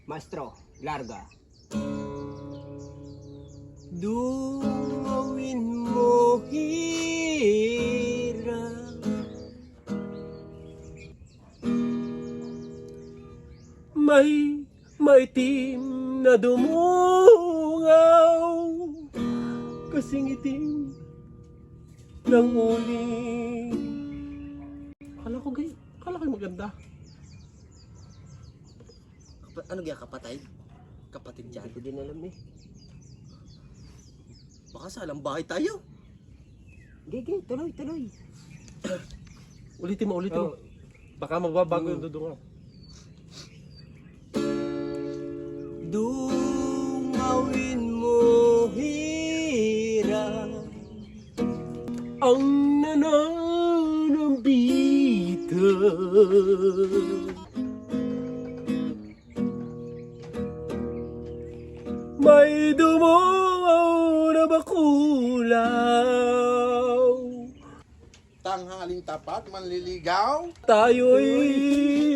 Maestro, larga. Dungawin mo hirap, may maitim na dumungaw, kasing itim ng uling. Kala ko maganda. Ano kaya kapatid? Kapatid Hindi dyan. ko din alam eh. Baka sa alang bahay tayo. Gigi, tuloy. Ulitin mo. Oh. Baka magbabago yung dudungaw. Dungawin mo hirap, ang nananambitan, may dumungaw na bakulaw, Tanghaling tapat, manliligaw. tayo'y